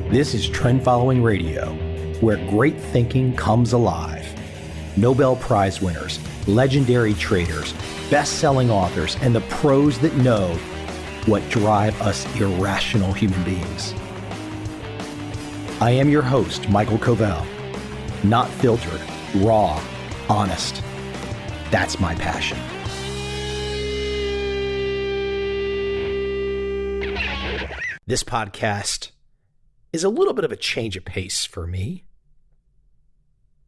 This is Trend Following Radio, where great thinking comes alive. Nobel Prize winners, legendary traders, best-selling authors, and the pros that know what drive us irrational human beings. I am your host, MICHAEL COVEL. Not filtered, raw, honest. That's my passion. This podcast is a little bit of a change of pace for me.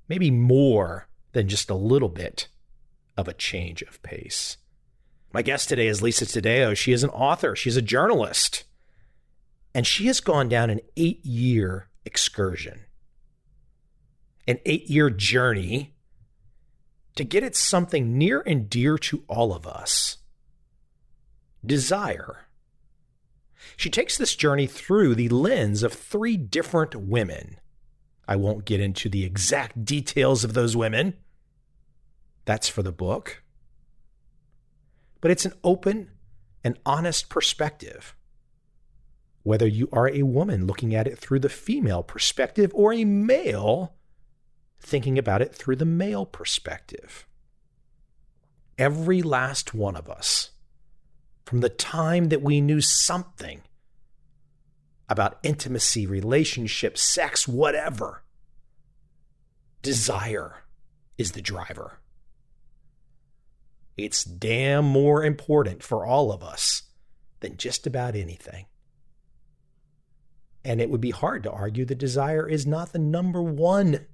Maybe more than just a little bit of a change of pace. My guest today is Lisa Taddeo. She is an author. She's a journalist. And she has gone down an 8-year excursion, an 8-year journey to get at something near and dear to all of us: desire. She takes this journey through the lens of 3 different women. I won't get into the exact details of those women. That's for the book. But it's an open and honest perspective. Whether you are a woman looking at it through the female perspective or a male thinking about it through the male perspective. Every last one of us, from the time that we knew something about intimacy, relationships, sex, whatever, desire is the driver. It's damn more important for all of us than just about anything. And it would be hard to argue that desire is not the number one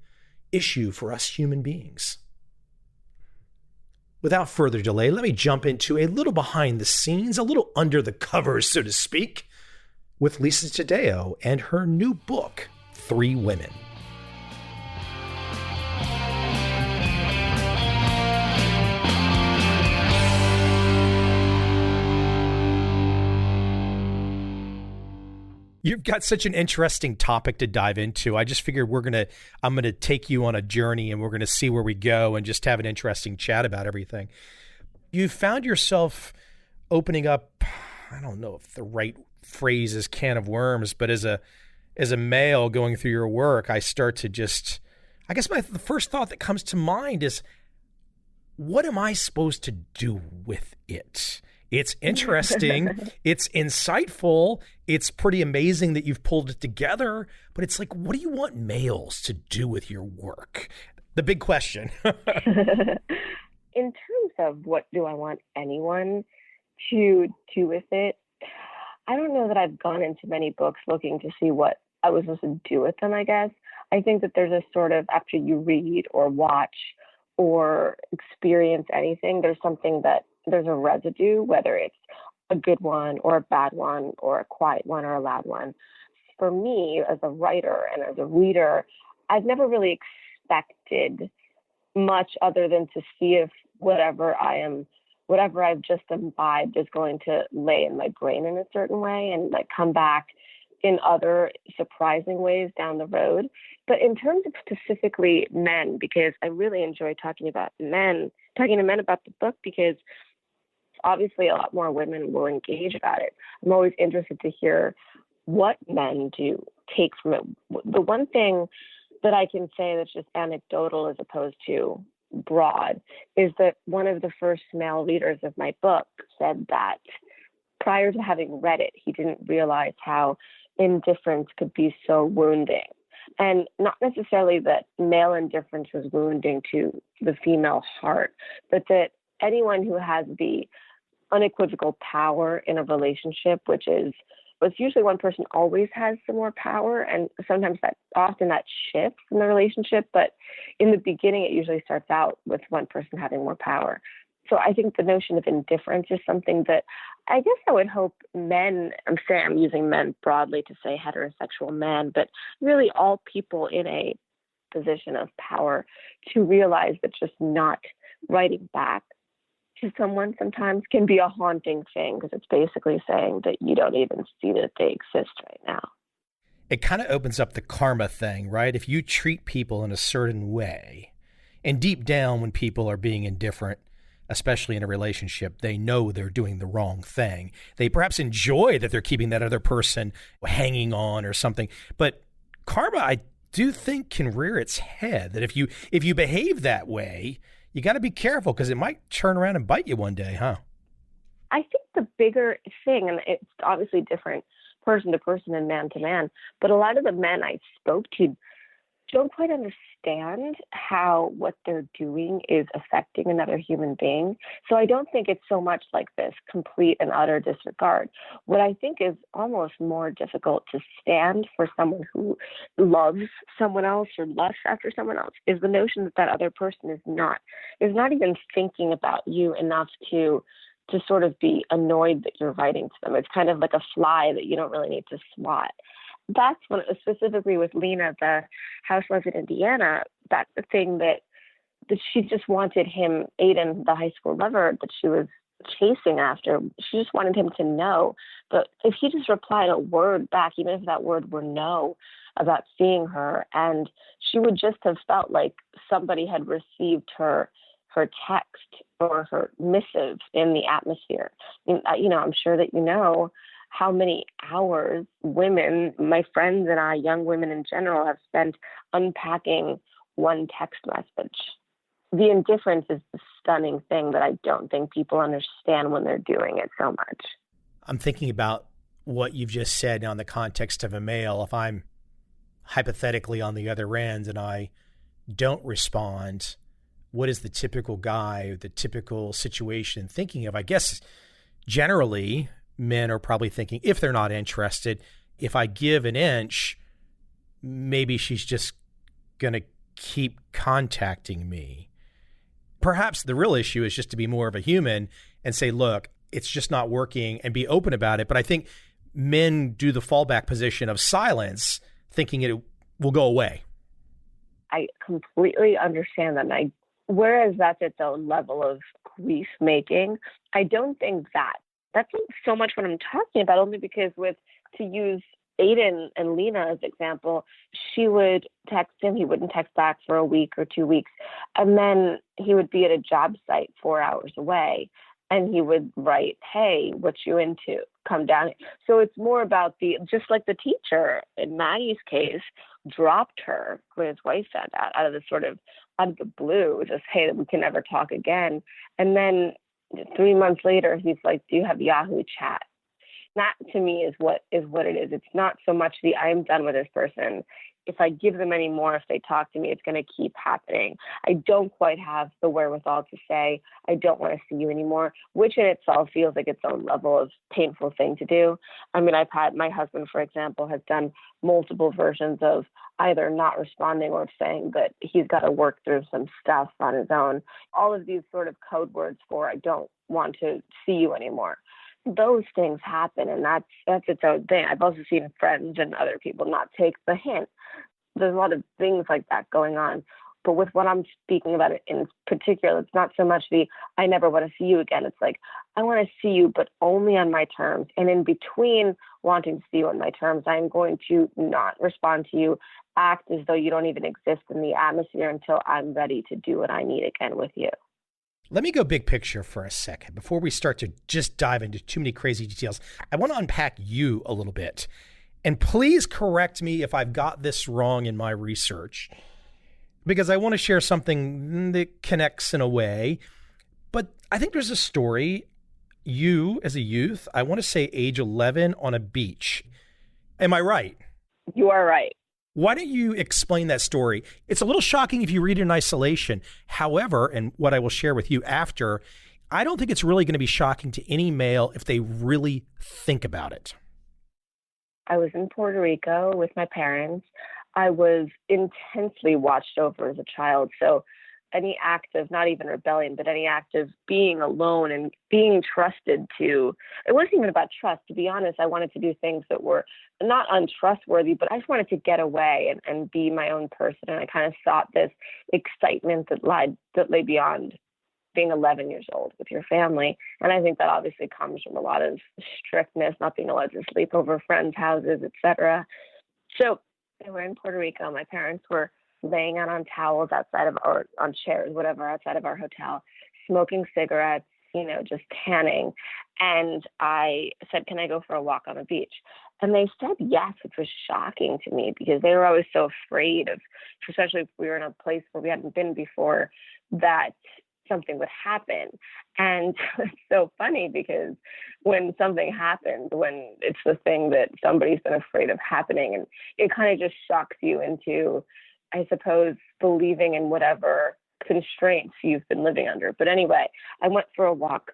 issue for us human beings. Without further delay, let me jump into a little behind the scenes, a little under the covers, so to speak, with Lisa Taddeo and her new book, 3 Women. You've got such an interesting topic to dive into. I just figured I'm going to take you on a journey and we're going to see where we go and just have an interesting chat about everything. You found yourself opening up, I don't know if the right phrase is can of worms, but as a male going through your work, I start to just, I guess the first thought that comes to mind is, what am I supposed to do with it? It's interesting. It's insightful. It's pretty amazing that you've pulled it together. But it's like, what do you want males to do with your work? The big question. In terms of what do I want anyone to do with it, I don't know that I've gone into many books looking to see what I was supposed to do with them, I guess. I think that there's a sort of, after you read or watch or experience anything, there's a residue, whether it's a good one or a bad one or a quiet one or a loud one. For me, as a writer and as a reader, I've never really expected much other than to see if whatever I've just imbibed is going to lay in my brain in a certain way and like come back in other surprising ways down the road. But in terms of specifically men, because I really enjoy talking to men about the book, because obviously a lot more women will engage about it. I'm always interested to hear what men do take from it. The one thing that I can say that's just anecdotal as opposed to broad is that one of the first male readers of my book said that prior to having read it, he didn't realize how indifference could be so wounding. And not necessarily that male indifference was wounding to the female heart, but that anyone who has the unequivocal power in a relationship, which usually one person always has some more power, and sometimes that shifts in the relationship, but in the beginning it usually starts out with one person having more power. So I think the notion of indifference is something that I guess I would hope men, I'm using men broadly to say heterosexual men, but really all people in a position of power, to realize that just not writing back to someone sometimes can be a haunting thing, because it's basically saying that you don't even see that they exist right now. It kind of opens up the karma thing, right? If you treat people in a certain way, and deep down when people are being indifferent, especially in a relationship, they know they're doing the wrong thing. They perhaps enjoy that they're keeping that other person hanging on or something. But karma, I do think, can rear its head, that if you behave that way, you got to be careful because it might turn around and bite you one day, huh? I think the bigger thing, and it's obviously different person to person and man to man, but a lot of the men I spoke to don't quite understand how what they're doing is affecting another human being. So I don't think it's so much like this complete and utter disregard. What I think is almost more difficult to stand for someone who loves someone else or lusts after someone else is the notion that that other person is not even thinking about you enough to sort of be annoyed that you're writing to them. It's kind of like a fly that you don't really need to swat. That's when, specifically with Lena, the housewife in Indiana, that's the thing that she just wanted him, Aiden, the high school lover that she was chasing after. She just wanted him to know. But if he just replied a word back, even if that word were no, about seeing her, and she would just have felt like somebody had received her text or her missive in the atmosphere. I'm sure that you know how many hours women, my friends and I, young women in general, have spent unpacking one text message. The indifference is the stunning thing that I don't think people understand when they're doing it so much. I'm thinking about what you've just said now in the context of a male. If I'm hypothetically on the other end and I don't respond, what is the typical guy or the typical situation thinking of? I guess generally men are probably thinking, if they're not interested, if I give an inch, maybe she's just going to keep contacting me. Perhaps the real issue is just to be more of a human and say, look, it's just not working, and be open about it. But I think men do the fallback position of silence, thinking it will go away. I completely understand that. And whereas that's its own level of grief making, I don't think that's not so much what I'm talking about, only because to use Aiden and Lena as example, she would text him, he wouldn't text back for a week or 2 weeks, and then he would be at a job site 4 hours away, and he would write, hey, what you into? Come down. So it's more about just like the teacher in Maddie's case dropped her when his wife found out of the blue, just, hey, we can never talk again. And then 3 months later, he's like, do you have Yahoo chat? That to me is what it is. It's not so much I'm done with this person. If I give them any more, if they talk to me, it's going to keep happening. I don't quite have the wherewithal to say, I don't want to see you anymore, which in itself feels like its own level of painful thing to do. I mean, my husband, for example, has done multiple versions of either not responding or saying that he's got to work through some stuff on his own. All of these sort of code words for, I don't want to see you anymore. Those things happen, and that's its own thing. I've also seen friends and other people not take the hint. There's a lot of things like that going on. But with what I'm speaking about in particular, it's not so much I never want to see you again. It's like, I want to see you, but only on my terms. And in between wanting to see you on my terms, I'm going to not respond to you, act as though you don't even exist in the atmosphere until I'm ready to do what I need again with you. Let me go big picture for a second before we start to just dive into too many crazy details. I want to unpack you a little bit. And please correct me if I've got this wrong in my research, because I want to share something that connects in a way. But I think there's a story, you as a youth, I want to say age 11 on a beach. Am I right? You are right. Why don't you explain that story? It's a little shocking if you read it in isolation. However, and what I will share with you after, I don't think it's really going to be shocking to any male if they really think about it. I was in Puerto Rico with my parents. I was intensely watched over as a child. So any act of not even rebellion, but any act of being alone and being trusted to, it wasn't even about trust. To be honest, I wanted to do things that were not untrustworthy, but I just wanted to get away and be my own person. And I kind of sought this excitement that lay beyond being 11 years old with your family. And I think that obviously comes from a lot of strictness, not being allowed to sleep over friends' houses, etc. So we were in Puerto Rico. My parents were laying out on towels outside of, or on chairs, whatever, outside of our hotel, smoking cigarettes, just tanning. And I said, can I go for a walk on the beach? And they said yes, which was shocking to me because they were always so afraid of, especially if we were in a place where we hadn't been before, that something would happen. And it's so funny because when something happens, when it's the thing that somebody's been afraid of happening, and it kind of just shocks you into, I suppose, believing in whatever constraints you've been living under. But anyway, I went for a walk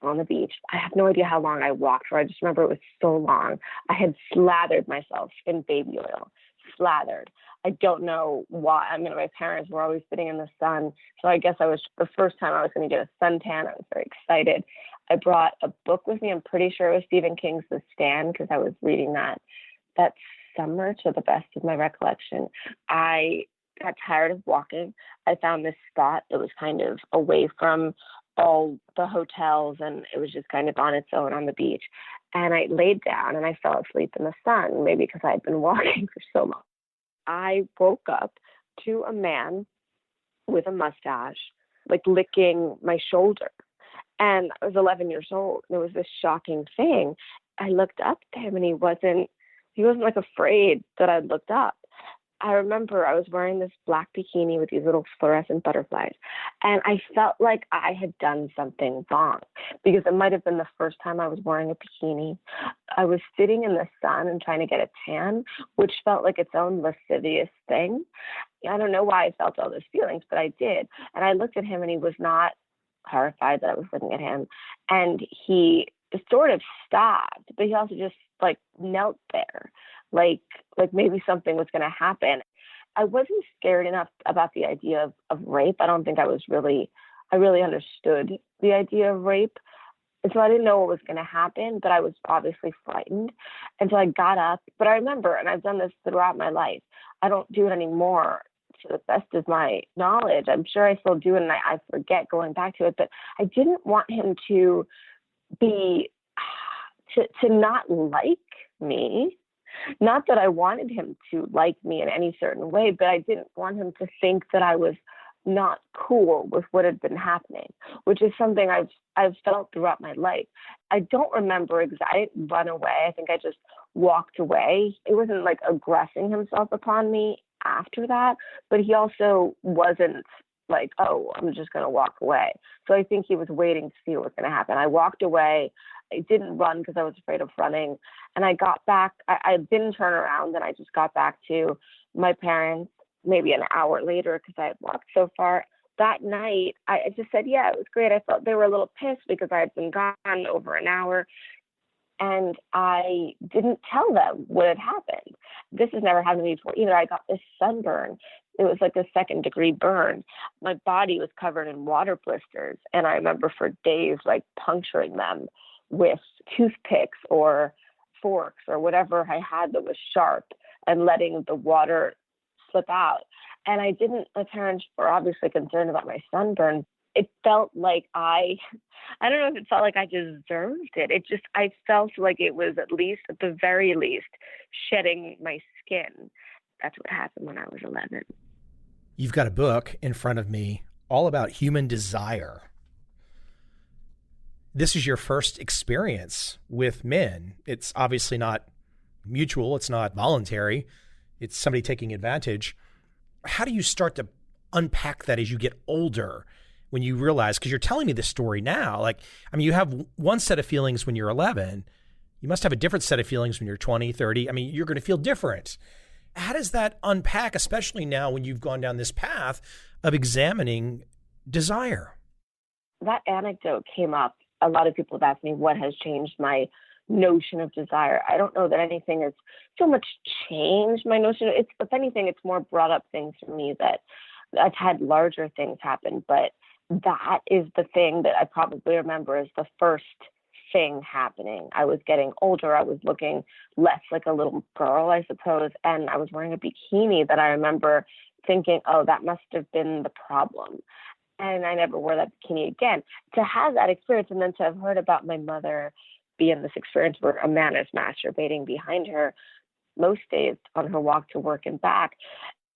on the beach. I have no idea how long I walked for. I just remember it was so long. I had slathered myself in baby oil, slathered. I don't know why. My parents were always sitting in the sun. So I guess the first time I was going to get a suntan. I was very excited. I brought a book with me. I'm pretty sure it was Stephen King's The Stand because I was reading that summer to the best of my recollection. I got tired of walking. I found this spot that was kind of away from all the hotels, and it was just kind of on its own on the beach. And I laid down and I fell asleep in the sun, maybe because I had been walking for so long. I woke up to a man with a mustache, like licking my shoulder. And I was 11 years old. And it was this shocking thing. I looked up to him and he wasn't like afraid that I'd looked up. I remember I was wearing this black bikini with these little fluorescent butterflies. And I felt like I had done something wrong because it might have been the first time I was wearing a bikini. I was sitting in the sun and trying to get a tan, which felt like its own lascivious thing. I don't know why I felt all those feelings, but I did. And I looked at him and he was not horrified that I was looking at him. And he sort of stopped, but he also just knelt there. Like maybe something was going to happen. I wasn't scared enough about the idea of rape. I don't think I really understood the idea of rape. And so I didn't know what was going to happen, but I was obviously frightened. And so I got up, but I remember, and I've done this throughout my life, I don't do it anymore to the best of my knowledge. I'm sure I still do it and I forget going back to it, but I didn't want him to not like me. Not that I wanted him to like me in any certain way, but I didn't want him to think that I was not cool with what had been happening, which is something I've felt throughout my life. I don't remember exactly. I didn't run away. I think I just walked away. It wasn't like aggressing himself upon me after that, but he also wasn't like, oh, I'm just going to walk away. So I think he was waiting to see what was going to happen. I walked away. I didn't run because I was afraid of running. And I got back. I didn't turn around, and I just got back to my parents maybe an hour later because I had walked so far. That night, I just said, yeah, it was great. I felt they were a little pissed because I had been gone over an hour. And I didn't tell them what had happened. This has never happened to me before either. I got this sunburn. It was like a 2nd-degree burn. My body was covered in water blisters. And I remember for days, puncturing them with toothpicks or forks or whatever I had that was sharp and letting the water slip out. And my parents were obviously concerned about my sunburn. It felt like I don't know if it felt like I deserved it. I felt like it was at the very least, shedding my skin. That's what happened when I was 11. You've got a book in front of me all about human desire. This is your first experience with men. It's obviously not mutual. It's not voluntary. It's somebody taking advantage. How do you start to unpack that as you get older? When you realize, because you're telling me this story now, you have one set of feelings when you're 11. You must have a different set of feelings when you're 20, 30. You're going to feel different. How does that unpack, especially now when you've gone down this path of examining desire? That anecdote came up. A lot of people have asked me what has changed my notion of desire. I don't know that anything has so much changed my notion. If anything, it's more brought up things for me that I've had larger things happen, but that is the thing that I probably remember as the first thing happening. I was getting older. I was looking less like a little girl, I suppose. And I was wearing a bikini that I remember thinking, oh, that must have been the problem. And I never wore that bikini again. To have that experience and then to have heard about my mother be in this experience where a man is masturbating behind her most days on her walk to work and back.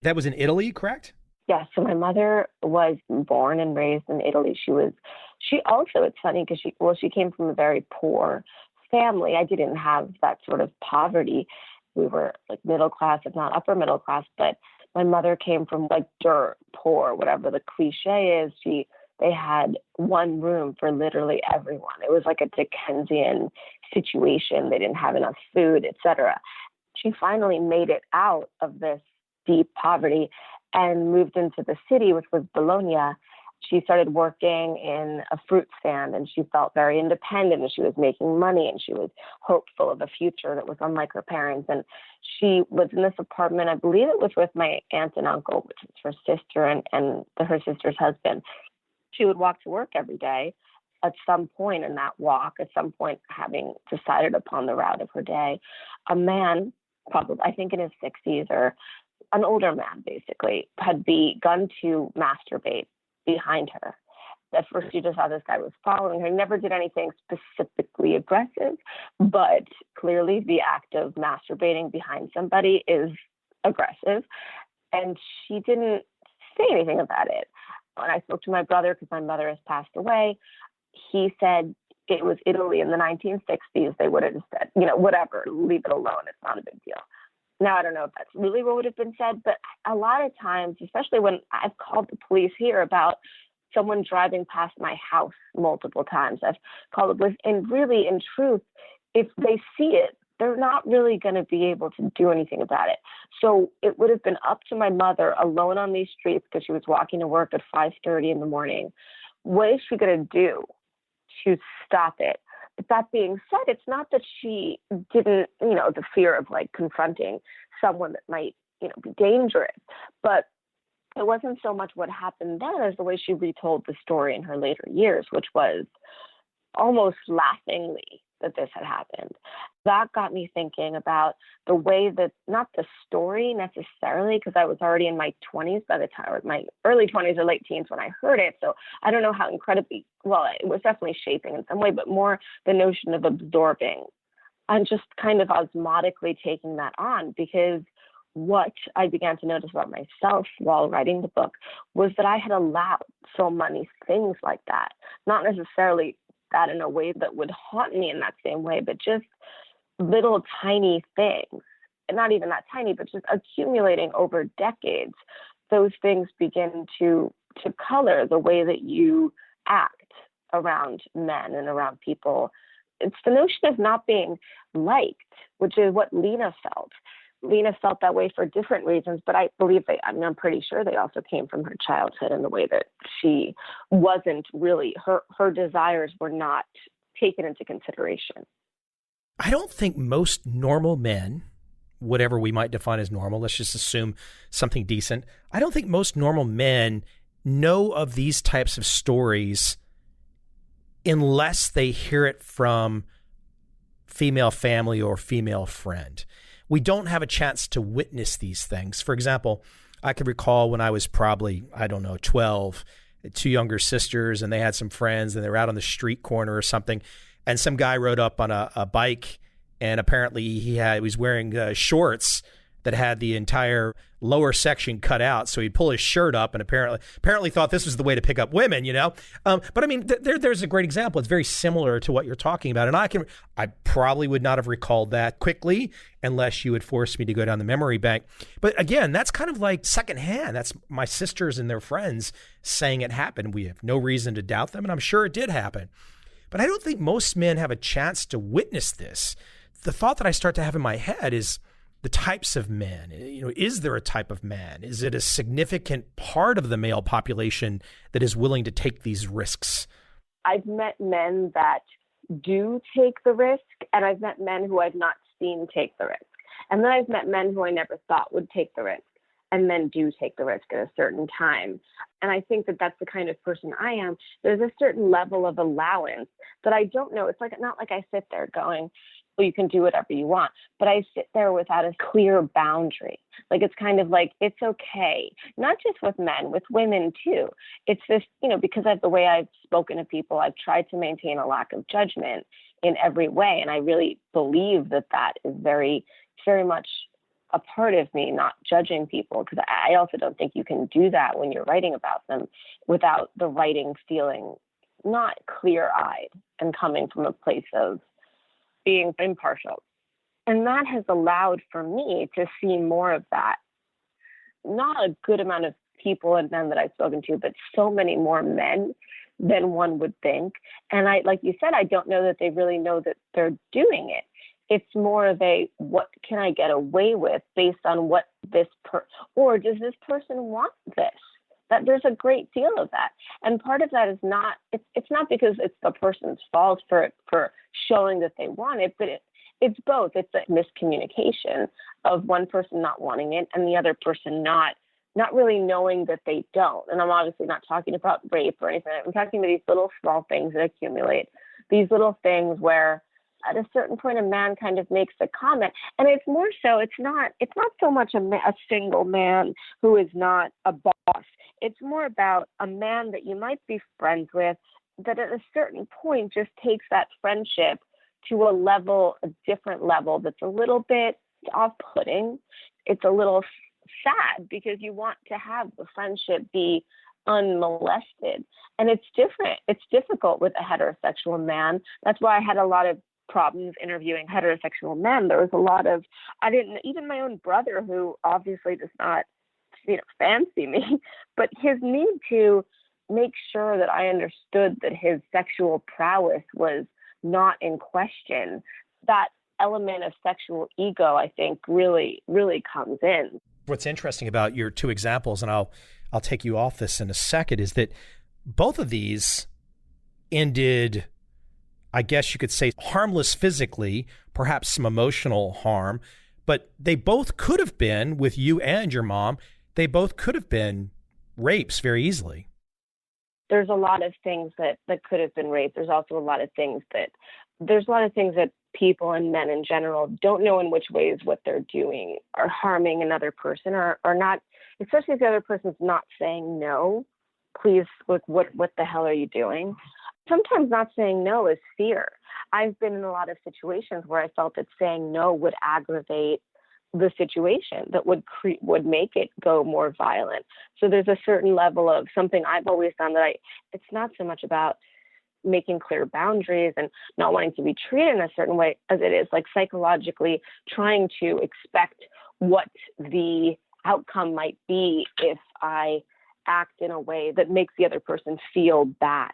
That was in Italy, correct? Yeah, so my mother was born and raised in Italy. She also, it's funny because she came from a very poor family. I didn't have that sort of poverty. We were like middle class, if not upper middle class, but my mother came from like dirt poor, whatever the cliche is. They had one room for literally everyone. It was like a Dickensian situation. They didn't have enough food, etc. She finally made it out of this deep poverty and moved into the city, which was Bologna. She started working in a fruit stand, and she felt very independent, and she was making money, and she was hopeful of a future that was unlike her parents. And she was in this apartment, I believe it was with my aunt and uncle, which was her sister and her sister's husband. She would walk to work every day. At some point in that walk, at some point having decided upon the route of her day, a man, probably I think in his 60s, or an older man basically, had begun to masturbate behind her. At first, she just thought this guy was following her. He never did anything specifically aggressive, but clearly the act of masturbating behind somebody is aggressive. And she didn't say anything about it. When I spoke to my brother, because my mother has passed away, he said it was Italy in the 1960s. They would have just said, whatever, leave it alone. It's not a big deal. Now, I don't know if that's really what would have been said, but a lot of times, especially when I've called the police here about someone driving past my house multiple times, I've called the police, and really, in truth, if they see it, they're not really going to be able to do anything about it. So it would have been up to my mother alone on these streets, because she was walking to work at 5:30 in the morning. What is she going to do to stop it? But that being said, it's not that she didn't, the fear of like confronting someone that might, be dangerous, but it wasn't so much what happened then as the way she retold the story in her later years, which was almost laughingly that this had happened. That got me thinking about the way that, not the story necessarily, because I was already in my 20s by the time, or my early 20s or late teens when I heard it. So I don't know how incredibly, well, it was definitely shaping in some way, but more the notion of absorbing and just kind of osmotically taking that on, because what I began to notice about myself while writing the book was that I had allowed so many things like that, not necessarily that in a way that would haunt me in that same way, but just little tiny things, and not even that tiny, but just accumulating over decades. Those things begin to color the way that you act around men and around people. It's the notion of not being liked, which is what Lena felt. Lena felt that way for different reasons, but I believe I'm pretty sure they also came from her childhood, and the way that she wasn't really, her desires were not taken into consideration. I don't think most normal men, whatever we might define as normal, let's just assume something decent. I don't think most normal men know of these types of stories unless they hear it from female family or female friend. We don't have a chance to witness these things. For example, I can recall when I was probably, 12, two younger sisters, and they had some friends, and they were out on the street corner or something, and some guy rode up on a bike, and apparently he was wearing shorts that had the entire lower section cut out. So he'd pull his shirt up and apparently thought this was the way to pick up women, But I mean, there's a great example. It's very similar to what you're talking about. And I probably would not have recalled that quickly unless you had forced me to go down the memory bank. But again, that's kind of like secondhand. That's my sisters and their friends saying it happened. We have no reason to doubt them, and I'm sure it did happen. But I don't think most men have a chance to witness this. The thought that I start to have in my head is the types of men. Is there a type of man? Is it a significant part of the male population that is willing to take these risks? I've met men that do take the risk, and I've met men who I've not seen take the risk. And then I've met men who I never thought would take the risk, and then do take the risk at a certain time. And I think that that's the kind of person I am. There's a certain level of allowance that I don't know. It's not like I sit there going, well, you can do whatever you want. But I sit there without a clear boundary. Like, it's kind of like, it's okay. Not just with men, with women too. It's this, because of the way I've spoken to people, I've tried to maintain a lack of judgment in every way. And I really believe that is very, very much a part of me not judging people, because I also don't think you can do that when you're writing about them without the writing feeling not clear-eyed and coming from a place of being impartial. And that has allowed for me to see more of that. Not a good amount of people and men that I've spoken to, but so many more men than one would think. And I, like you said, I don't know that they really know that they're doing it. It's more of a, what can I get away with based on what this or does this person want this? That there's a great deal of that. And part of that is not, it's not because it's the person's fault for showing that they want it, but it's both. It's a miscommunication of one person not wanting it and the other person not really knowing that they don't. And I'm obviously not talking about rape or anything. I'm talking about these little small things that accumulate, these little things where at a certain point a man kind of makes a comment. And it's more so, it's not so much a single man who is not a boss. It's more about a man that you might be friends with that at a certain point just takes that friendship to a different level that's a little bit off-putting. It's a little sad because you want to have the friendship be unmolested. And it's different. It's difficult with a heterosexual man. That's why I had a lot of problems interviewing heterosexual men. There was a lot of, even my own brother, who obviously does not, fancy me, but his need to make sure that I understood that his sexual prowess was not in question. That element of sexual ego, I think, really, really comes in. What's interesting about your two examples, and I'll take you off this in a second, is that both of these ended, I guess you could say, harmless physically, perhaps some emotional harm, but they both could have been, with you and your mom, they both could have been rapes very easily. There's a lot of things that could have been rape. There's also a lot of things that people and men in general don't know in which ways what they're doing are harming another person or not, especially if the other person's not saying no. Please, what the hell are you doing? Sometimes not saying no is fear. I've been in a lot of situations where I felt that saying no would aggravate the situation, that would make it go more violent. So there's a certain level of something I've always done that it's not so much about making clear boundaries and not wanting to be treated in a certain way as it is like psychologically trying to expect what the outcome might be if I act in a way that makes the other person feel bad.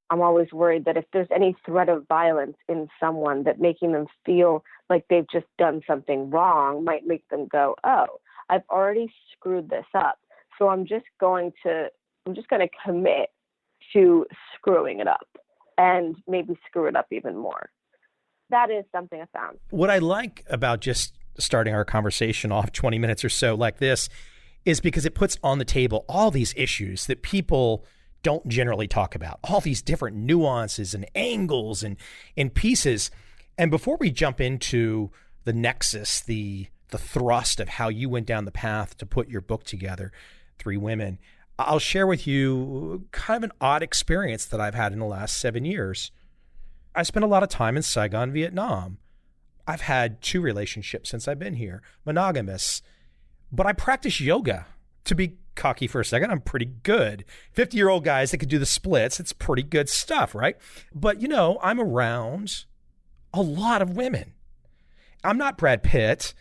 I'm always worried that if there's any threat of violence in someone, that making them feel like they've just done something wrong might make them go, oh, I've already screwed this up. So I'm just going to commit to screwing it up and maybe screw it up even more. That is something I found. What I like about just starting our conversation off 20 minutes or so like this is because it puts on the table all these issues that people don't generally talk about, all these different nuances and angles and pieces. And before we jump into the nexus, the thrust of how you went down the path to put your book together, Three Women, I'll share with you kind of an odd experience that I've had in the last 7 years. I spent a lot of time in Saigon, Vietnam. I've had 2 relationships since I've been here, monogamous, but I practice yoga. To be cocky for a second, I'm pretty good. 50-year-old guys that could do the splits, it's pretty good stuff, right? But, I'm around a lot of women. I'm not Brad Pitt,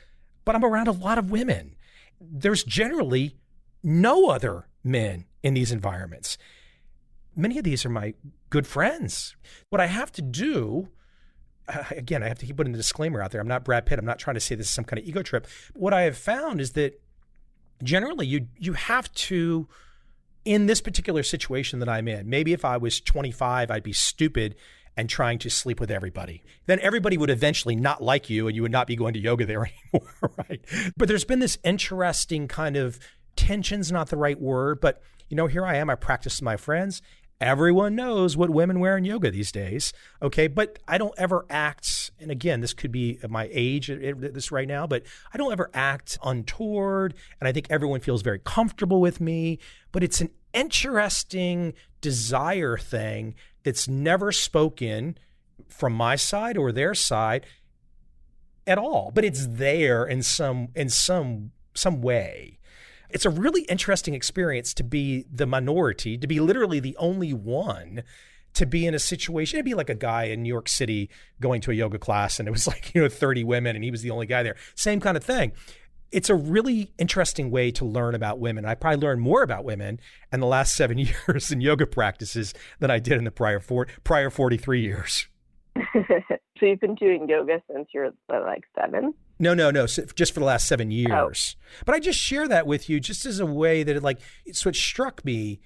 but I'm around a lot of women. There's generally no other men in these environments. Many of these are my good friends. What I have to do, again, I have to keep putting the disclaimer out there. I'm not Brad Pitt. I'm not trying to say this is some kind of ego trip. What I have found is that generally you have to, in this particular situation that I'm in, maybe if I was 25, I'd be stupid and trying to sleep with everybody. Then everybody would eventually not like you and you would not be going to yoga there anymore, right? But there's been this interesting kind of, tension's not the right word, but here I am, I practice with my friends. Everyone knows what women wear in yoga these days, okay? But I don't ever act, and again, this could be at my age, this right now, but I don't ever act untoward, and I think everyone feels very comfortable with me, but it's an interesting desire thing that's never spoken from my side or their side. at all, but it's there in some way. It's a really interesting experience to be the minority, to be literally the only one, to be in a situation. It'd be like a guy in New York City going to a yoga class and it was like, 30 women and he was the only guy there. Same kind of thing. It's a really interesting way to learn about women. I probably learned more about women in the last 7 years in yoga practices than I did in the prior 43 years. So you've been doing yoga since you're like 7? No. So just for the last 7 years. Oh. But I just share that with you just as a way that so it struck me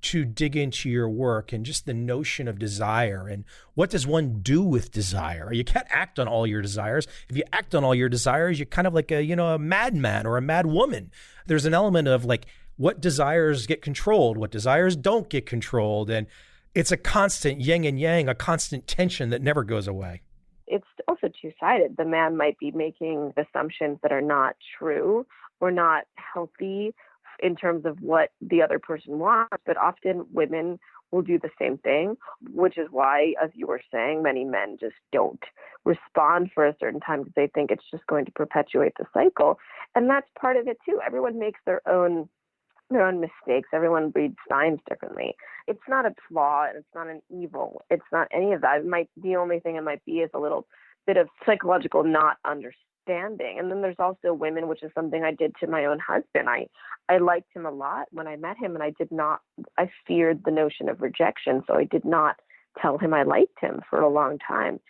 to dig into your work and just the notion of desire and what does one do with desire? You can't act on all your desires. If you act on all your desires, you're kind of like a madman or a mad woman. There's an element of like what desires get controlled, what desires don't get controlled. And it's a constant yin and yang, a constant tension that never goes away. It's also two-sided. The man might be making assumptions that are not true or not healthy in terms of what the other person wants, but often women will do the same thing, which is why, as you were saying, many men just don't respond for a certain time because they think it's just going to perpetuate the cycle. And that's part of it too. Everyone makes their own mistakes. Everyone reads signs differently. It's not a flaw and it's not an evil. It's not any of that. The only thing it might be is a little bit of psychological not understanding. And then there's also women, which is something I did to my own husband. I liked him a lot when I met him, and I feared the notion of rejection. So I did not tell him I liked him for a long time.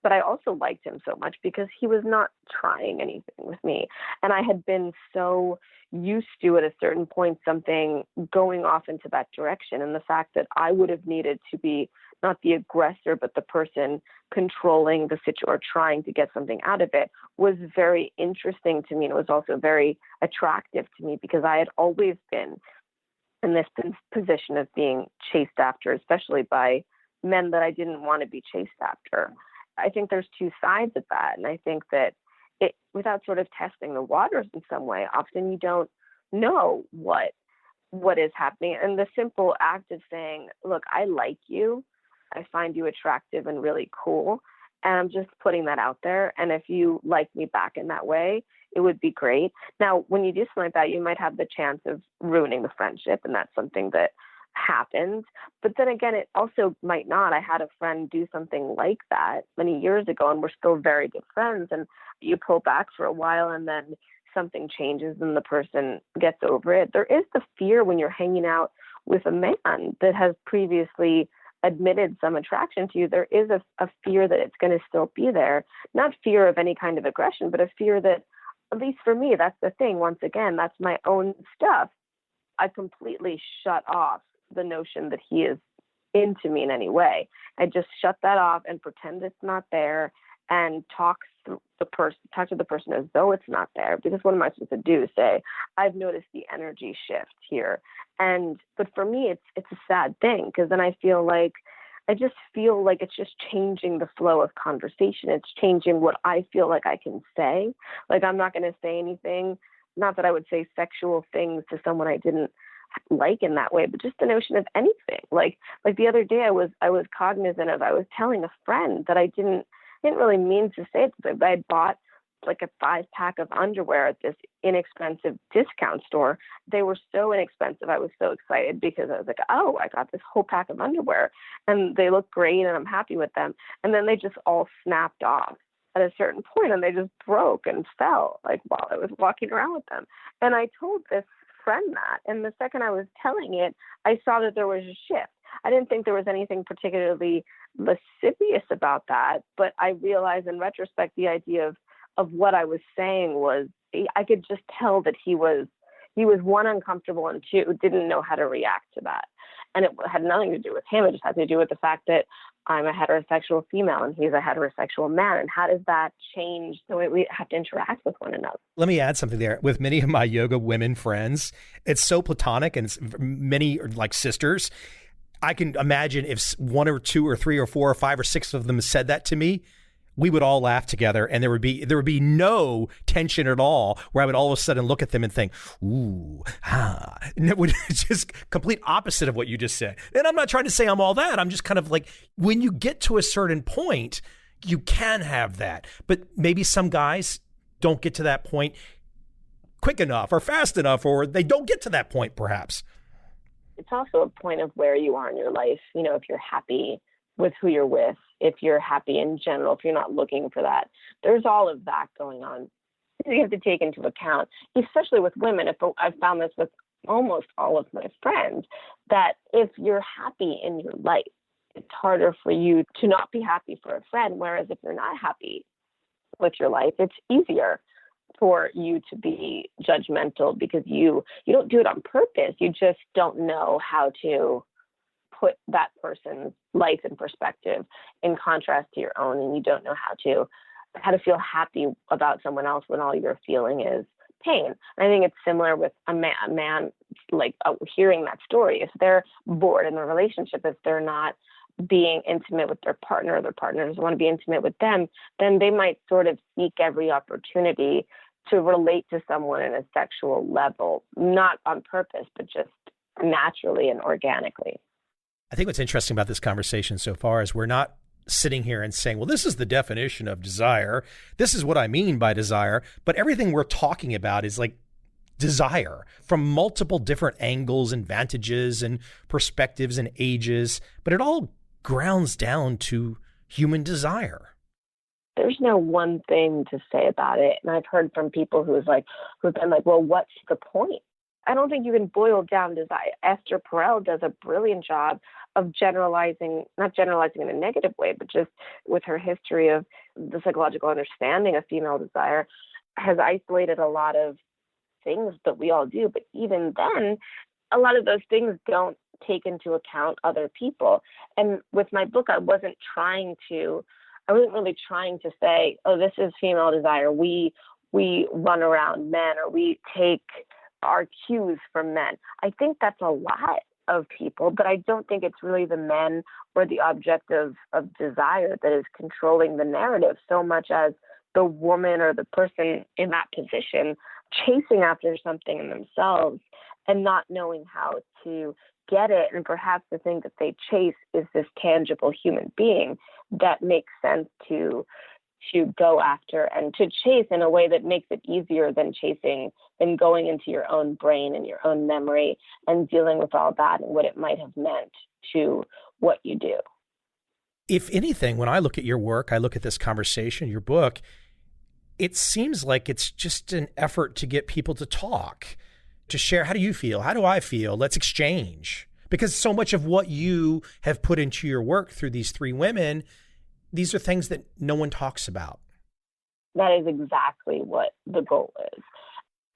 But I also liked him so much because he was not trying anything with me. And I had been so used to, at a certain point, something going off into that direction. And the fact that I would have needed to be not the aggressor, but the person controlling the situation or trying to get something out of it was very interesting to me. And it was also very attractive to me because I had always been in this position of being chased after, especially by men that I didn't want to be chased after. I think there's two sides of that. And I think that without sort of testing the waters in some way, often you don't know what is happening. And the simple act of saying, look, I like you. I find you attractive and really cool. And I'm just putting that out there. And if you like me back in that way, it would be great. Now, when you do something like that, you might have the chance of ruining the friendship. And that's something that happens. But then again, it also might not. I had a friend do something like that many years ago, and we're still very good friends. And you pull back for a while and then something changes and the person gets over it. There is the fear when you're hanging out with a man that has previously admitted some attraction to you. There is a fear that it's going to still be there. Not fear of any kind of aggression, but a fear that, at least for me, that's the thing. Once again, that's my own stuff. I completely shut off the notion that he is into me in any way. I just shut that off and pretend it's not there and talk to the person as though it's not there. Because what am I supposed to do? Say, I've noticed the energy shift here. But for me, it's a sad thing because then I just feel like it's just changing the flow of conversation. It's changing what I feel like I can say. Like I'm not going to say anything. Not that I would say sexual things to someone I didn't like in that way, but just the notion of anything. Like the other day, I was cognizant of. I was telling a friend that I didn't really mean to say it, but I had bought like a 5-pack of underwear at this inexpensive discount store. They were so inexpensive. I was so excited because I was like, oh, I got this whole pack of underwear and they look great and I'm happy with them. And then they just all snapped off at a certain point and they just broke and fell like while I was walking around with them. And I told this friend that, and the second I was telling it, I saw that there was a shift. I didn't think there was anything particularly lascivious about that, but I realized in retrospect the idea of what I was saying was I could just tell that he was one, uncomfortable, and two, didn't know how to react to that. And it had nothing to do with him. It just had to do with the fact that I'm a heterosexual female and he's a heterosexual man. And how does that change the way we have to interact with one another? Let me add something there. With many of my yoga women friends, it's so platonic and it's many are like sisters. I can imagine if 1 or 2 or 3 or 4 or 5 or 6 of them said that to me, we would all laugh together and there would be no tension at all where I would all of a sudden look at them and think, ooh, ah. And it would just complete opposite of what you just said. And I'm not trying to say I'm all that. I'm just kind of like, when you get to a certain point, you can have that. But maybe some guys don't get to that point quick enough or fast enough, or they don't get to that point perhaps. It's also a point of where you are in your life. You know, if you're happy with who you're with, if you're happy in general, if you're not looking for that, there's all of that going on. You have to take into account, especially with women. I've found this with almost all of my friends, that if you're happy in your life, it's harder for you to not be happy for a friend. Whereas if you're not happy with your life, it's easier for you to be judgmental because you don't do it on purpose. You just don't know how to put that person's life in perspective in contrast to your own, and you don't know how to feel happy about someone else when all you're feeling is pain. And I think it's similar with a man like hearing that story. If they're bored in a relationship, if they're not being intimate with their partner, or their partner doesn't want to be intimate with them, then they might sort of seek every opportunity to relate to someone in a sexual level, not on purpose, but just naturally and organically. I think what's interesting about this conversation so far is we're not sitting here and saying, well, this is the definition of desire. This is what I mean by desire. But everything we're talking about is like desire from multiple different angles and vantages and perspectives and ages. But it all grounds down to human desire. There's no one thing to say about it. And I've heard from people who've been like, well, what's the point? I don't think you can boil down desire. Esther Perel does a brilliant job of not generalizing in a negative way, but just with her history of the psychological understanding of female desire, has isolated a lot of things that we all do. But even then, a lot of those things don't take into account other people. And with my book, I wasn't really trying to say, oh, this is female desire. We run around men, or we take our cues from men. I think that's a lot of people, but I don't think it's really the men or the object of desire that is controlling the narrative so much as the woman or the person in that position chasing after something in themselves and not knowing how to get it. And perhaps the thing that they chase is this tangible human being that makes sense to go after and to chase in a way that makes it easier than going into your own brain and your own memory and dealing with all that and what it might have meant to what you do. If anything, when I look at your work, I look at this conversation, your book, it seems like it's just an effort to get people to talk, to share. How do you feel? How do I feel? Let's exchange. Because so much of what you have put into your work through these three women, these are things that no one talks about. That is exactly what the goal is.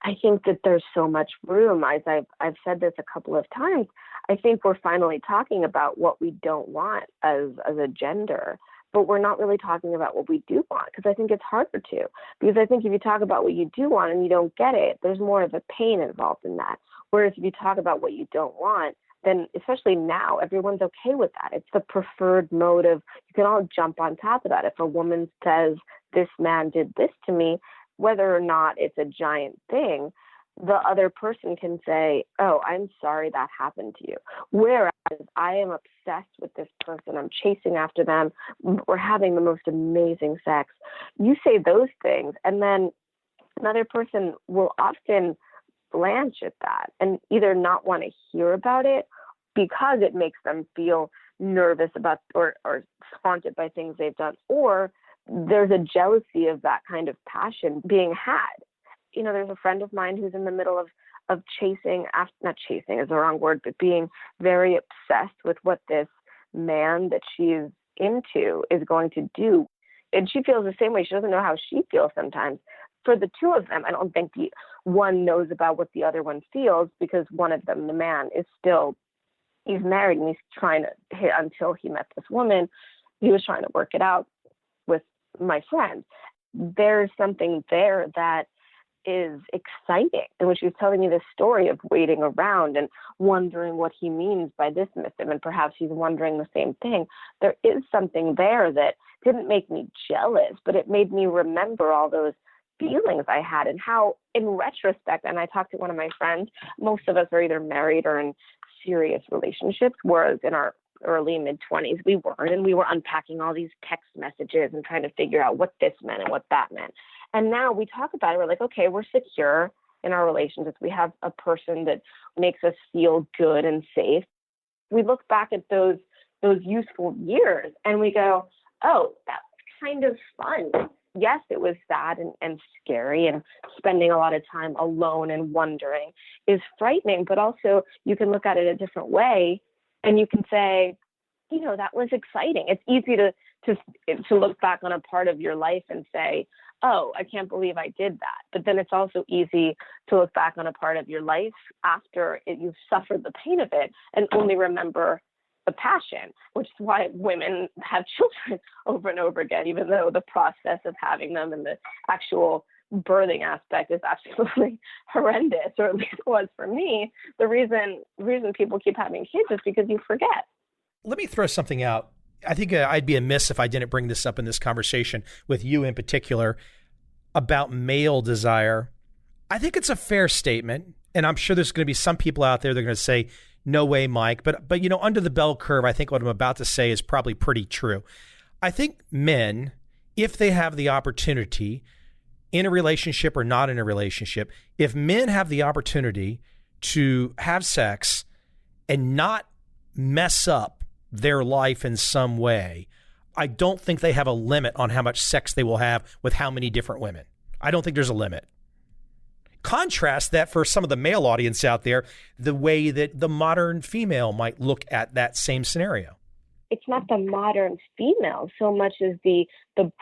I think that there's so much room. As I've said this a couple of times, I think we're finally talking about what we don't want as a gender, but we're not really talking about what we do want, because I think it's harder to. Because I think if you talk about what you do want and you don't get it, there's more of a pain involved in that. Whereas if you talk about what you don't want, then especially now, everyone's okay with that. It's the preferred mode of, you can all jump on top of that. If a woman says, this man did this to me, whether or not it's a giant thing, the other person can say, oh, I'm sorry that happened to you. Whereas I am obsessed with this person. I'm chasing after them. We're having the most amazing sex. You say those things, and then another person will often blanch at that and either not want to hear about it because it makes them feel nervous about or haunted by things they've done, or there's a jealousy of that kind of passion being had. You know, there's a friend of mine who's in the middle of chasing, not chasing is the wrong word, but being very obsessed with what this man that she's into is going to do. And she feels the same way. She doesn't know how she feels sometimes. For the two of them, I don't think the one knows about what the other one feels, because one of them, the man, he's married and he's trying to hit until he met this woman. He was trying to work it out with my friend. There's something there that is exciting. And when she was telling me this story of waiting around and wondering what he means by dismissive, and perhaps he's wondering the same thing, there is something there that didn't make me jealous, but it made me remember all those feelings I had and how, in retrospect, and I talked to one of my friends, most of us are either married or in serious relationships, whereas in our early mid-20s, we weren't, and we were unpacking all these text messages and trying to figure out what this meant and what that meant. And now we talk about it, we're like, okay, we're secure in our relationships. We have a person that makes us feel good and safe. We look back at those useful years and we go, oh, that's kind of fun. Yes, it was sad and scary, and spending a lot of time alone and wondering is frightening, but also you can look at it a different way and you can say, that was exciting. It's easy to look back on a part of your life and say, oh, I can't believe I did that. But then it's also easy to look back on a part of your life after you've suffered the pain of it and only remember the passion, which is why women have children over and over again, even though the process of having them and the actual birthing aspect is absolutely horrendous, or at least it was for me. The reason people keep having kids is because you forget. Let me throw something out. I think I'd be amiss if I didn't bring this up in this conversation with you in particular about male desire. I think it's a fair statement, and I'm sure there's going to be some people out there that are going to say, no way, Mike. But under the bell curve, I think what I'm about to say is probably pretty true. I think men, if they have the opportunity in a relationship or not in a relationship, if men have the opportunity to have sex and not mess up their life in some way, I don't think they have a limit on how much sex they will have with how many different women. I don't think there's a limit. Contrast that for some of the male audience out there, the way that the modern female might look at that same scenario. It's not the modern female so much as the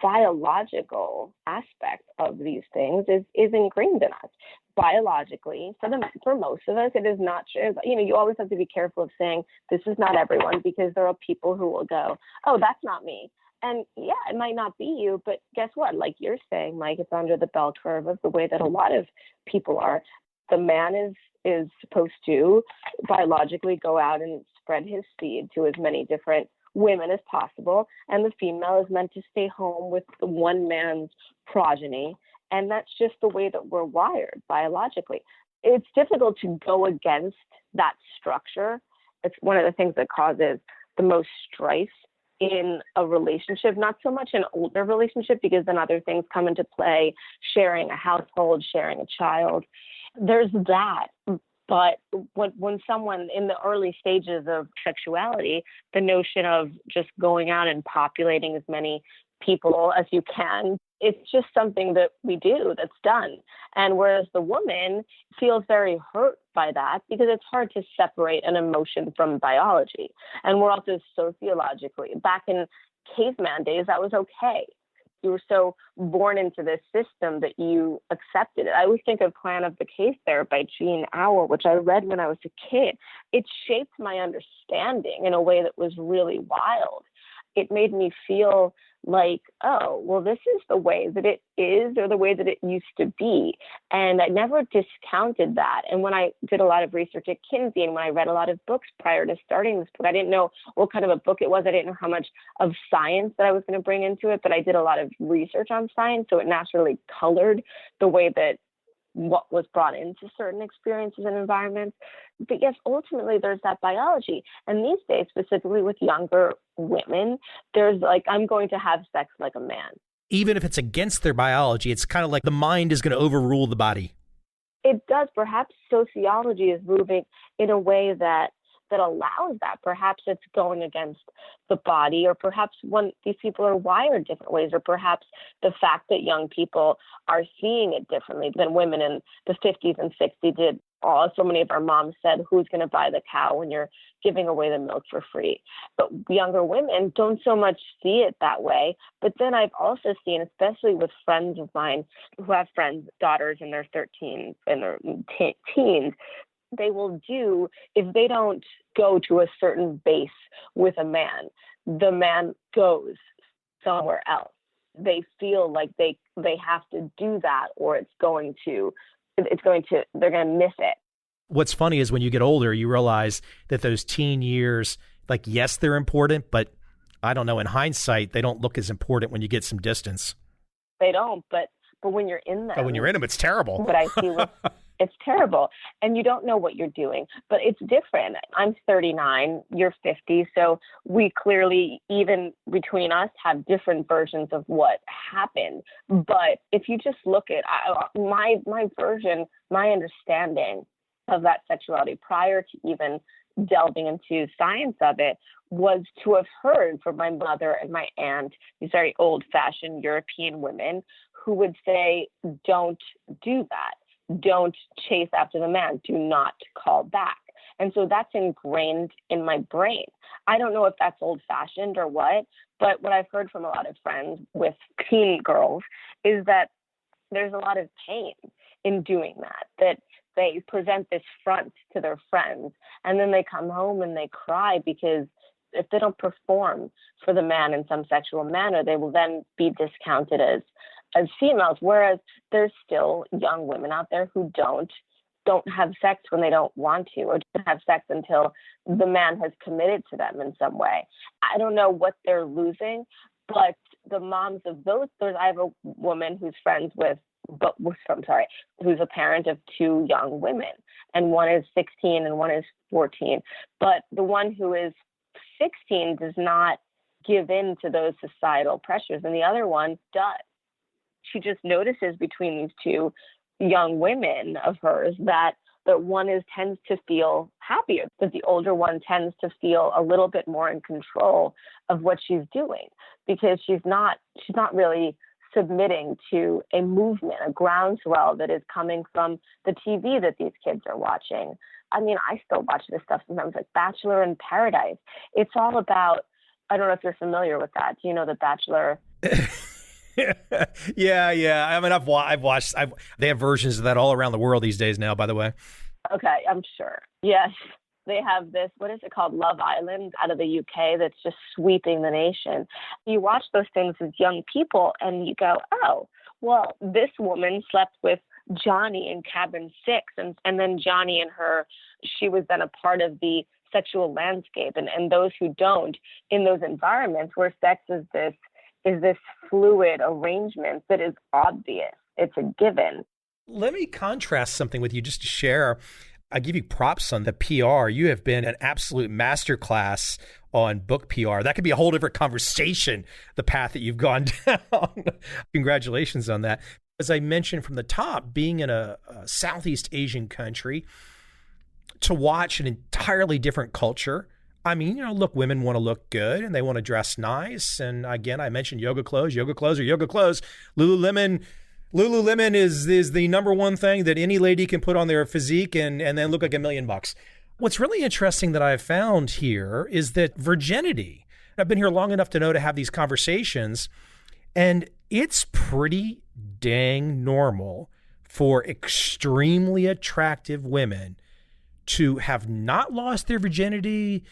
biological aspect of these things is ingrained in us. Biologically, for most of us, it is not true. You always have to be careful of saying this is not everyone, because there are people who will go, oh, that's not me. And yeah, it might not be you, but guess what? Like you're saying, Mike, it's under the bell curve of the way that a lot of people are. The man is supposed to biologically go out and spread his seed to as many different women as possible, and the female is meant to stay home with the one man's progeny. And that's just the way that we're wired biologically. It's difficult to go against that structure. It's one of the things that causes the most strife in a relationship, not so much an older relationship, because then other things come into play, sharing a household, sharing a child. There's that. But when someone in the early stages of sexuality, the notion of just going out and populating as many people as you can, it's just something that we do, that's done. And whereas the woman feels very hurt by that, because it's hard to separate an emotion from biology. And we're also sociologically, back in caveman days, that was okay. You were so born into this system that you accepted it. I always think of Clan of the Cave Bear by Jean Auel, which I read when I was a kid. It shaped my understanding in a way that was really wild. It made me feel like, oh, well, this is the way that it is, or the way that it used to be. And I never discounted that. And when I did a lot of research at Kinsey, and when I read a lot of books prior to starting this book, I didn't know what kind of a book it was. I didn't know how much of science that I was going to bring into it, but I did a lot of research on science. So it naturally colored the way that what was brought into certain experiences and environments. But yes, ultimately there's that biology. And these days, specifically with younger women, there's like, I'm going to have sex like a man. Even if it's against their biology, it's kind of like the mind is going to overrule the body. It does. Perhaps sociology is moving in a way that allows that. Perhaps it's going against the body, or perhaps when these people are wired different ways, or perhaps the fact that young people are seeing it differently than women in the 50s and 60s did. So many of our moms said, who's going to buy the cow when you're giving away the milk for free? But younger women don't so much see it that way. But then I've also seen, especially with friends of mine who have friends, daughters in their 13s and their teens, they will do, if they don't go to a certain base with a man, the man goes somewhere else. They feel like they have to do that, or they're going to miss it. What's funny is when you get older, you realize that those teen years, like, yes, they're important, but I don't know, in hindsight, they don't look as important when you get some distance. They don't, but when you're in them. When you're in them, it's terrible. But I see with It's terrible. And you don't know what you're doing, but it's different. I'm 39, you're 50. So we clearly, even between us, have different versions of what happened. But if you just look at my version, my understanding of that sexuality prior to even delving into science of it was to have heard from my mother and my aunt, these very old-fashioned European women who would say, don't do that. Don't chase after the man. Do not call back. And so that's ingrained in my brain. I don't know if that's old-fashioned or what, but what I've heard from a lot of friends with teen girls is that there's a lot of pain in doing that they present this front to their friends, and then they come home and they cry because if they don't perform for the man in some sexual manner, they will then be discounted as females, whereas there's still young women out there who don't have sex when they don't want to, or don't have sex until the man has committed to them in some way. I don't know what they're losing, but the moms of those, I have a woman who's friends with, who's a parent of two young women, and one is 16 and one is 14. But the one who is 16 does not give in to those societal pressures, and the other one does. She just notices between these two young women of hers that one tends to feel happier, that the older one tends to feel a little bit more in control of what she's doing, because she's not really submitting to a movement, a groundswell that is coming from the TV that these kids are watching. I mean, I still watch this stuff sometimes, like Bachelor in Paradise. It's all about, I don't know if you're familiar with that. Do you know The Bachelor? Yeah. I mean, I've watched. They have versions of that all around the world these days now, by the way. Okay, I'm sure. Yes. They have this, what is it called, Love Island out of the UK that's just sweeping the nation. You watch those things as young people and you go, oh, well, this woman slept with Johnny in cabin 6, and then Johnny and her, she was then a part of the sexual landscape. And those who don't, in those environments where sex is this fluid arrangement that is obvious, it's a given. Let me contrast something with you just to share. I give you props on the PR. You have been an absolute masterclass on book PR. That could be a whole different conversation, the path that you've gone down. Congratulations on that. As I mentioned from the top, being in a Southeast Asian country, to watch an entirely different culture. I mean, look, women want to look good and they want to dress nice. And again, I mentioned yoga clothes. Lululemon is the number one thing that any lady can put on their physique and then look like $1 million. What's really interesting that I've found here is that virginity, I've been here long enough to know to have these conversations, and it's pretty dang normal for extremely attractive women to have not lost their virginity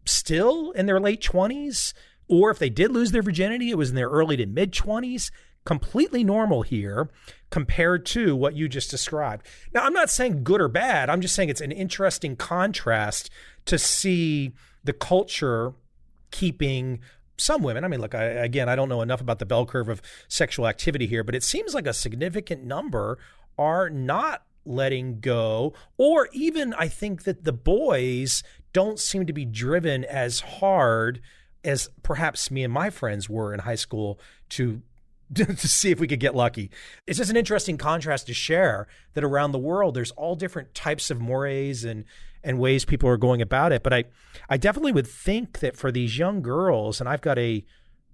still in their late 20s, or if they did lose their virginity, it was in their early to mid 20s. Completely normal here compared to what you just described. Now, I'm not saying good or bad. I'm just saying it's an interesting contrast to see the culture keeping some women. I mean, look, I don't know enough about the bell curve of sexual activity here, but it seems like a significant number are not letting go, or even I think that the boys don't seem to be driven as hard as perhaps me and my friends were in high school to see if we could get lucky. It's just an interesting contrast to share that around the world, there's all different types of mores and ways people are going about it. But I definitely would think that for these young girls, and I've got a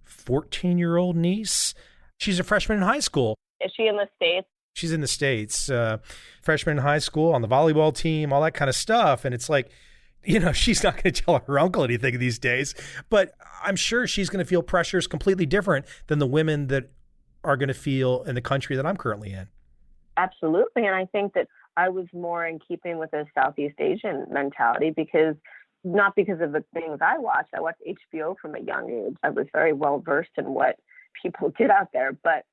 14-year-old niece, she's a freshman in high school. Is she in the States? She's in the States, freshman in high school, on the volleyball team, all that kind of stuff. And it's like, she's not going to tell her uncle anything these days, but I'm sure she's going to feel pressures completely different than the women that are going to feel in the country that I'm currently in. Absolutely. And I think that I was more in keeping with a Southeast Asian mentality not because of the things I watched. I watched HBO from a young age. I was very well versed in what people did out there, but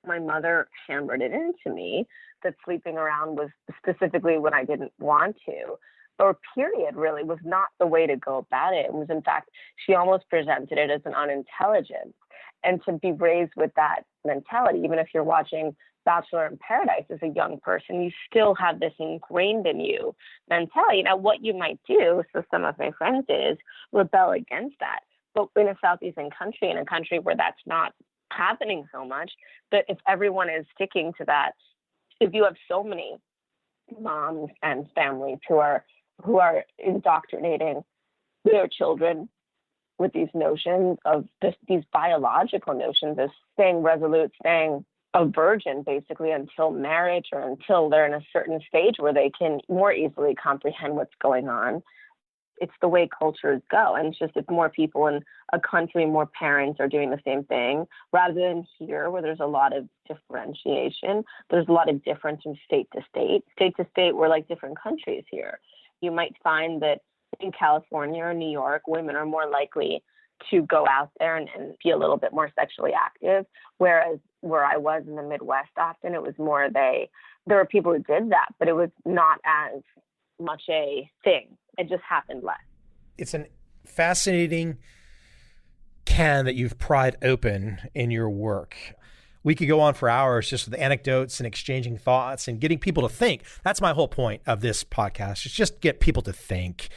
my mother hammered it into me that sleeping around was specifically when I didn't want to, or period, was not the way to go about it. It was, in fact, she almost presented it as an unintelligence. And to be raised with that mentality, even if you're watching Bachelor in Paradise as a young person, you still have this ingrained in you mentality. Now, what you might do, so some of my friends did, is rebel against that. But in a Southeastern country, in a country where that's not happening so much, that if everyone is sticking to that, if you have so many moms and families who are indoctrinating their children with these notions of these biological notions of staying resolute, staying a virgin basically until marriage or until they're in a certain stage where they can more easily comprehend what's going on. It's the way cultures go. And it's just if more people in a country, more parents are doing the same thing, rather than here where there's a lot of differentiation. There's a lot of difference from state to state. State to state, we're like different countries here. You might find that in California or New York, women are more likely to go out there and be a little bit more sexually active, whereas where I was in the Midwest, often it was more there were people who did that, but it was not as much a thing. It just happened less. It's an fascinating can that you've pried open in your work. We could go on for hours just with anecdotes and exchanging thoughts and getting people to think. That's my whole point of this podcast. It's just get people to think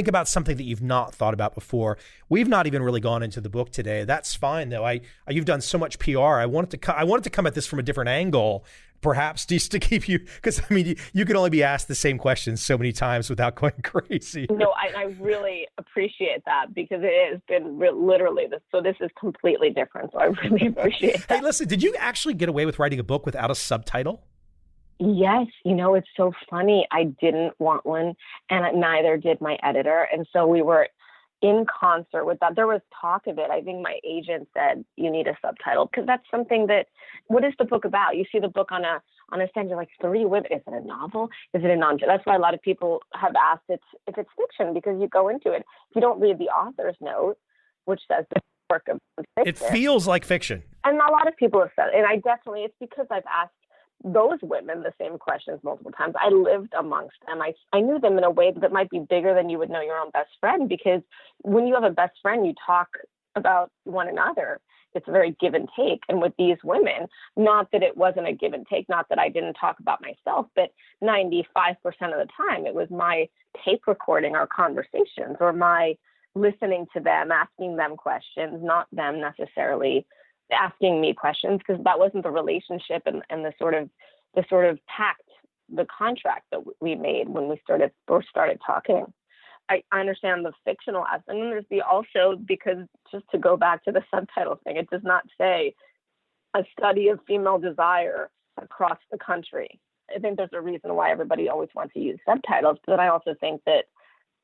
about something that you've not thought about before. We've not even really gone into the book today. That's fine though. You've done so much PR. I wanted to come at this from a different angle, perhaps just to keep you, because I mean, you can only be asked the same questions so many times without going crazy. No, I really appreciate that because it has been literally this. So this is completely different. So I really appreciate that. Hey, listen, did you actually get away with writing a book without a subtitle? Yes. It's so funny. I didn't want one and neither did my editor. And so we were in concert with that. There was talk of it. I think my agent said, you need a subtitle because that's something that, what is the book about? You see the book on a stand, you're like, 3 women. Is it a novel? Is it a non? That's why a lot of people have asked if it's fiction because you go into it. If you don't read the author's note, which says the work of fiction. It feels like fiction. And a lot of people have said, and it's because I've asked those women the same questions multiple times. I lived amongst them. I knew them in a way that might be bigger than you would know your own best friend, because when you have a best friend, you talk about one another. It's a very give and take. And with these women, not that it wasn't a give and take, not that I didn't talk about myself, but 95% of the time it was my tape recording our conversations or my listening to them, asking them questions, not them necessarily asking me questions, because that wasn't the relationship and the sort of pact, the contract that we made when we first started talking. I understand the fictional aspect, and there's also, because just to go back to the subtitle thing, it does not say a study of female desire across the country. I think there's a reason why everybody always wants to use subtitles, but I also think that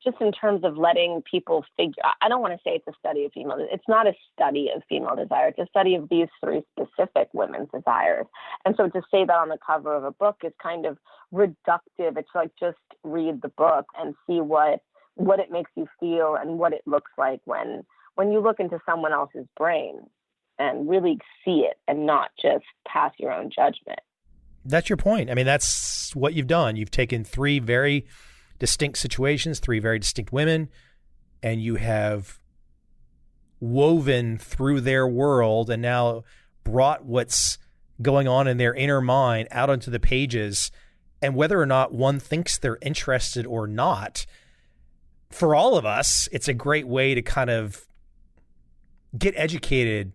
just in terms of letting people figure, I don't want to say it's a study of female. It's not a study of female desire. It's a study of these 3 specific women's desires. And so to say that on the cover of a book is kind of reductive. It's like, just read the book and see what it makes you feel and what it looks like when you look into someone else's brain and really see it and not just pass your own judgment. That's your point. I mean, that's what you've done. You've taken 3 very distinct situations, 3 very distinct women, and you have woven through their world and now brought what's going on in their inner mind out onto the pages. And whether or not one thinks they're interested or not, for all of us, it's a great way to kind of get educated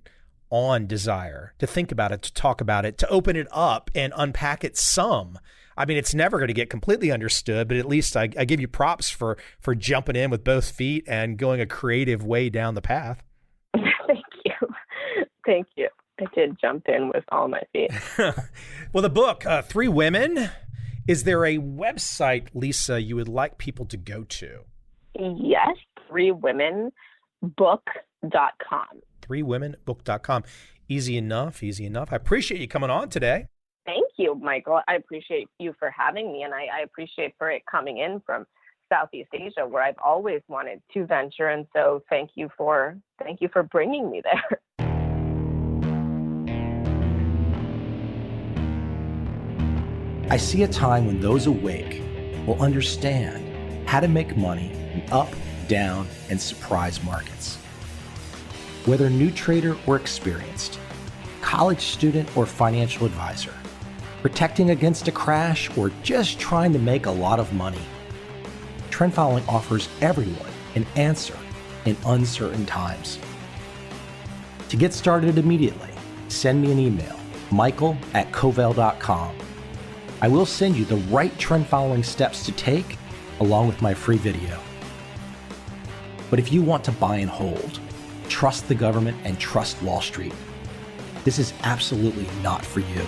on desire, to think about it, to talk about it, to open it up and unpack it some. I mean, it's never going to get completely understood, but at least I give you props for jumping in with both feet and going a creative way down the path. Thank you. I did jump in with all my feet. Well, the book, 3 Women, is there a website, Lisa, you would like people to go to? Yes, 3womenbook.com. 3womenbook.com. Easy enough. I appreciate you coming on today. Thank you, Michael. I appreciate you for having me, and I appreciate for it coming in from Southeast Asia, where I've always wanted to venture. And so thank you for bringing me there. I see a time when those awake will understand how to make money in up, down, and surprise markets. Whether new trader or experienced, college student or financial advisor, protecting against a crash or just trying to make a lot of money, trend following offers everyone an answer in uncertain times. To get started immediately, send me an email, michael@covel.com. I will send you the right trend following steps to take along with my free video. But if you want to buy and hold, trust the government and trust Wall Street, this is absolutely not for you.